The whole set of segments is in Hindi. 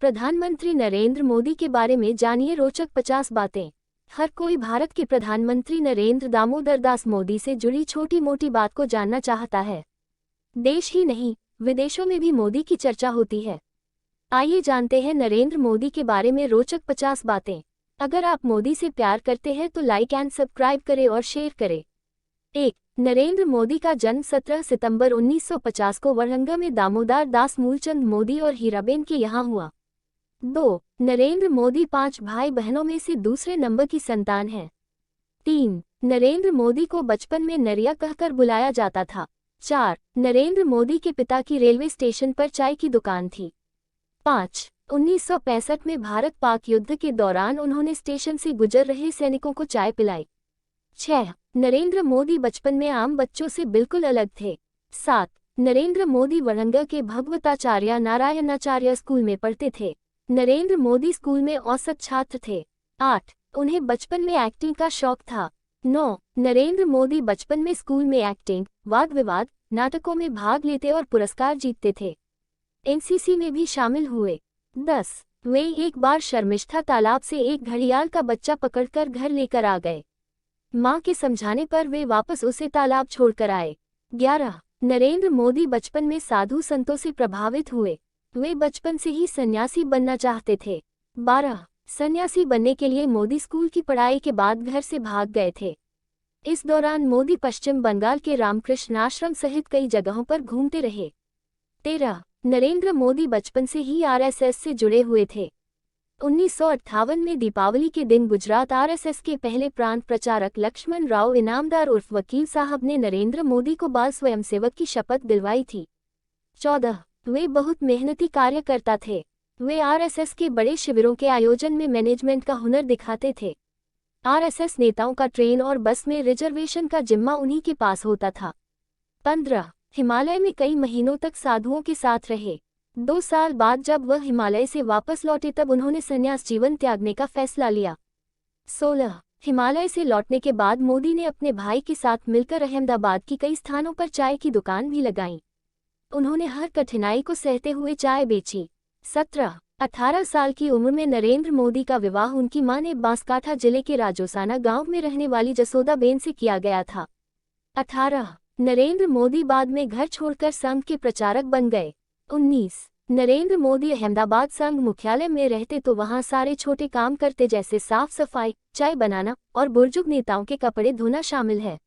प्रधानमंत्री नरेंद्र मोदी के बारे में जानिए रोचक 50 बातें। हर कोई भारत के प्रधानमंत्री नरेंद्र दामोदर दास मोदी से जुड़ी छोटी मोटी बात को जानना चाहता है। देश ही नहीं, विदेशों में भी मोदी की चर्चा होती है। आइए जानते हैं नरेंद्र मोदी के बारे में रोचक 50 बातें। अगर आप मोदी से प्यार करते हैं तो लाइक एंड सब्सक्राइब करें और शेयर करें। 1. नरेंद्र मोदी का जन्म 17 सितंबर 1950 को वरंगा में दामोदर दास मूलचंद मोदी और हीराबेन के यहाँ हुआ। 2. नरेंद्र मोदी 5 भाई बहनों में से दूसरे नंबर की संतान हैं। 3. नरेंद्र मोदी को बचपन में नरिया कहकर बुलाया जाता था। 4. नरेंद्र मोदी के पिता की रेलवे स्टेशन पर चाय की दुकान थी। 5. 1965 में भारत पाक युद्ध के दौरान उन्होंने स्टेशन से गुजर रहे सैनिकों को चाय पिलाई। 6. नरेंद्र मोदी बचपन में आम बच्चों से बिल्कुल अलग थे। 7. नरेंद्र मोदी वरंगा के भगवताचार्य नारायणाचार्य स्कूल में पढ़ते थे। नरेंद्र मोदी स्कूल में औसत छात्र थे। 8. उन्हें बचपन में एक्टिंग का शौक था। 9. नरेंद्र मोदी बचपन में स्कूल में एक्टिंग, वाद विवाद, नाटकों में भाग लेते और पुरस्कार जीतते थे। एनसीसी में भी शामिल हुए। 10. वे एक बार शर्मिष्ठा तालाब से एक घड़ियाल का बच्चा पकड़कर घर लेकर आ गए। मां के समझाने पर वे वापस उसे तालाब छोड़कर आए। 11. नरेंद्र मोदी बचपन में साधु संतों से प्रभावित हुए। वे बचपन से ही सन्यासी बनना चाहते थे। 12. सन्यासी बनने के लिए मोदी स्कूल की पढ़ाई के बाद घर से भाग गए थे। इस दौरान मोदी पश्चिम बंगाल के रामकृष्ण आश्रम सहित कई जगहों पर घूमते रहे। 13. नरेंद्र मोदी बचपन से ही आरएसएस से जुड़े हुए थे। 1958 में दीपावली के दिन गुजरात आरएसएस के पहले प्रांत प्रचारक लक्ष्मण राव इनामदार उर्फ वकील साहब ने नरेंद्र मोदी को बाल स्वयंसेवक की शपथ दिलवाई थी। 14. वे बहुत मेहनती कार्यकर्ता थे। वे आरएसएस के बड़े शिविरों के आयोजन में मैनेजमेंट का हुनर दिखाते थे। आरएसएस नेताओं का ट्रेन और बस में रिजर्वेशन का जिम्मा उन्हीं के पास होता था। 15. हिमालय में कई महीनों तक साधुओं के साथ रहे। 2 साल बाद जब वह हिमालय से वापस लौटे तब उन्होंने संन्यास जीवन त्यागने का फैसला लिया। 16. हिमालय से लौटने के बाद मोदी ने अपने भाई के साथ मिलकर अहमदाबाद की कई स्थानों पर चाय की दुकान भी लगाई। उन्होंने हर कठिनाई को सहते हुए चाय बेची। 17. 18 साल की उम्र में नरेंद्र मोदी का विवाह उनकी मां ने बांसकाठा जिले के राजोसाना गांव में रहने वाली जसोदाबेन से किया गया था। 18. नरेंद्र मोदी बाद में घर छोड़कर संघ के प्रचारक बन गए। 19. नरेंद्र मोदी अहमदाबाद संघ मुख्यालय में रहते तो वहां सारे छोटे काम करते जैसे साफ सफाई, चाय बनाना और बुजुर्ग नेताओं के कपड़े धोना शामिल है।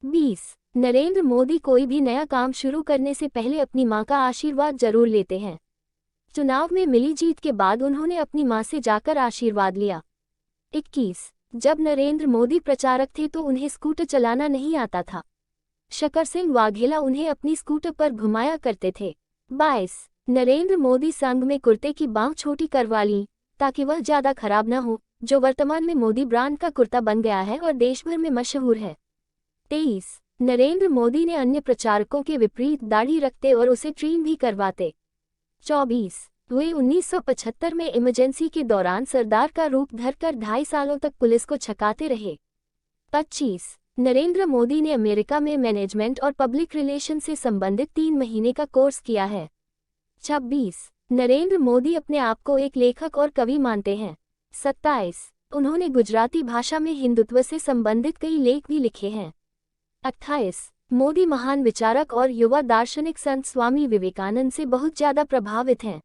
20. नरेंद्र मोदी कोई भी नया काम शुरू करने से पहले अपनी मां का आशीर्वाद जरूर लेते हैं। चुनाव में मिली जीत के बाद उन्होंने अपनी मां से जाकर आशीर्वाद लिया। 21. जब नरेंद्र मोदी प्रचारक थे तो उन्हें स्कूटर चलाना नहीं आता था। शक्कर सिंह वाघेला उन्हें अपनी स्कूटर पर घुमाया करते थे। 22. नरेंद्र मोदी संघ में कुर्ते की बांह छोटी करवा ली ताकि वह ज्यादा खराब न हो, जो वर्तमान में मोदी ब्रांड का कुर्ता बन गया है और देश भर में मशहूर है। 23. नरेंद्र मोदी ने अन्य प्रचारकों के विपरीत दाढ़ी रखते और उसे ट्रिम भी करवाते। 24. वे 1975 में इमरजेंसी के दौरान सरदार का रूप धरकर 2.5 सालों तक पुलिस को छकाते रहे। 25. नरेंद्र मोदी ने अमेरिका में मैनेजमेंट और पब्लिक रिलेशन से संबंधित 3 महीने का कोर्स किया है। 26. नरेंद्र मोदी अपने आप को एक लेखक और कवि मानते हैं। 27. उन्होंने गुजराती भाषा में हिंदुत्व से संबंधित कई लेख भी लिखे हैं। 28. मोदी महान विचारक और युवा दार्शनिक संत स्वामी विवेकानंद से बहुत ज्यादा प्रभावित हैं।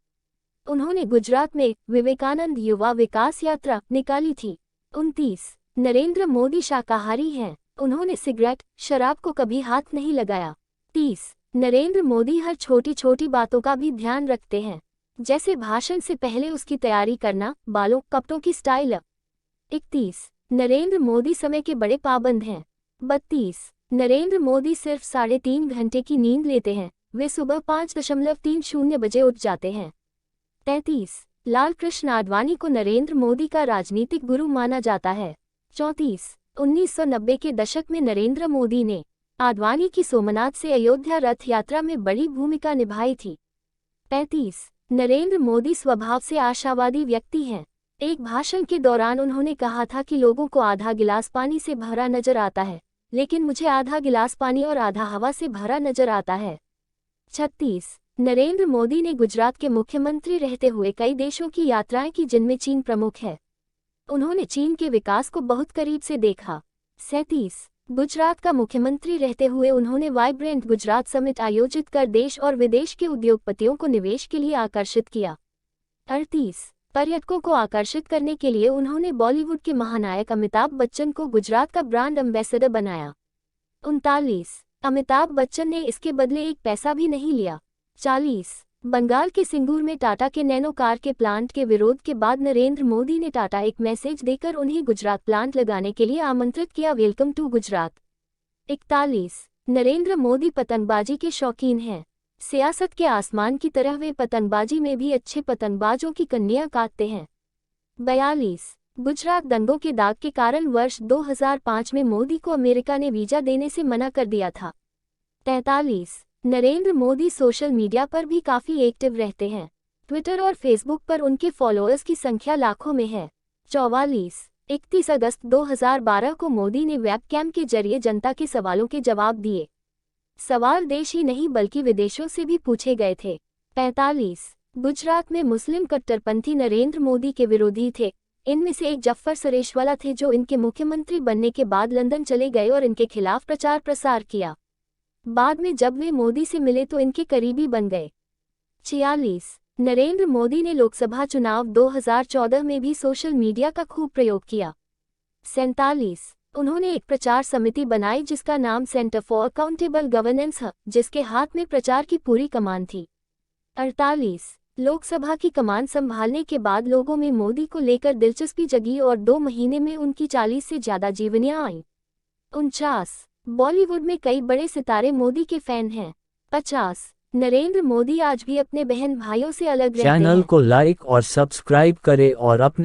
उन्होंने गुजरात में विवेकानंद युवा विकास यात्रा निकाली थी। 29. नरेंद्र मोदी शाकाहारी हैं। उन्होंने सिगरेट, शराब को कभी हाथ नहीं लगाया। 30. नरेंद्र मोदी हर छोटी छोटी बातों का भी ध्यान रखते हैं, जैसे भाषण से पहले उसकी तैयारी करना, बालों, कपड़ों की स्टाइल। 31. नरेंद्र मोदी समय के बड़े पाबंद हैं। 32. नरेंद्र मोदी सिर्फ 3.5 घंटे की नींद लेते हैं। वे सुबह 5:30 बजे उठ जाते हैं। 33. लाल कृष्ण आडवाणी को नरेंद्र मोदी का राजनीतिक गुरु माना जाता है। 34. 1990 के दशक में नरेंद्र मोदी ने आडवाणी की सोमनाथ से अयोध्या रथ यात्रा में बड़ी भूमिका निभाई थी। 35. नरेंद्र मोदी स्वभाव से आशावादी व्यक्ति हैं। एक भाषण के दौरान उन्होंने कहा था कि लोगों को आधा गिलास पानी से भरा नजर आता है, लेकिन मुझे आधा गिलास पानी और आधा हवा से भरा नजर आता है। 36. नरेंद्र मोदी ने गुजरात के मुख्यमंत्री रहते हुए कई देशों की यात्राएं की जिनमें चीन प्रमुख है। उन्होंने चीन के विकास को बहुत करीब से देखा। 37 गुजरात का मुख्यमंत्री रहते हुए उन्होंने वाइब्रेंट गुजरात समिट आयोजित कर देश और विदेश के उद्योगपतियों को निवेश के लिए आकर्षित किया। 38 पर्यटकों को आकर्षित करने के लिए उन्होंने बॉलीवुड के महानायक अमिताभ बच्चन को गुजरात का ब्रांड एम्बेसडर बनाया। 39 अमिताभ बच्चन ने इसके बदले एक पैसा भी नहीं लिया। 40 बंगाल के सिंगूर में टाटा के नैनो कार के प्लांट के विरोध के बाद नरेंद्र मोदी ने टाटा एक मैसेज देकर उन्हें गुजरात प्लांट लगाने के लिए आमंत्रित किया। Welcome to Gujarat. 41 नरेंद्र मोदी पतंगबाजी के शौकीन हैं। सियासत के आसमान की तरह वे पतंगबाजी में भी अच्छे पतंगबाजों की कन्या काटते हैं। 42 गुजरात दंगों के दाग के कारण वर्ष 2005 में मोदी को अमेरिका ने वीजा देने से मना कर दिया था। 43 नरेंद्र मोदी सोशल मीडिया पर भी काफी एक्टिव रहते हैं। ट्विटर और फेसबुक पर उनके फॉलोअर्स की संख्या लाखों में है। 44 31 अगस्त 2012 को मोदी ने वेबकैम के जरिए जनता के सवालों के जवाब दिए। सवाल देश ही नहीं बल्कि विदेशों से भी पूछे गए थे। 45 गुजरात में मुस्लिम कट्टरपंथी नरेंद्र मोदी के विरोधी थे। इनमें से एक जफ्फर सरेशवाला थे जो इनके मुख्यमंत्री बनने के बाद लंदन चले गए और इनके खिलाफ प्रचार प्रसार किया। बाद में जब वे मोदी से मिले तो इनके करीबी बन गए। 46 नरेंद्र मोदी ने लोकसभा चुनाव 2014 में भी सोशल मीडिया का खूब प्रयोग किया। 47 उन्होंने एक प्रचार समिति बनाई जिसका नाम सेंटर फॉर अकाउंटेबल गवर्नेंस है, जिसके हाथ में प्रचार की पूरी कमान थी। 48 लोकसभा की कमान संभालने के बाद लोगों में मोदी को लेकर दिलचस्पी जगी और 2 महीने में उनकी 40 से ज्यादा जीवनियां आईं। 49 बॉलीवुड में कई बड़े सितारे मोदी के फैन हैं। 50 नरेंद्र मोदी आज भी अपने बहन भाइयों से अलग रहते हैं। चैनल को लाइक और सब्सक्राइब करें और अपने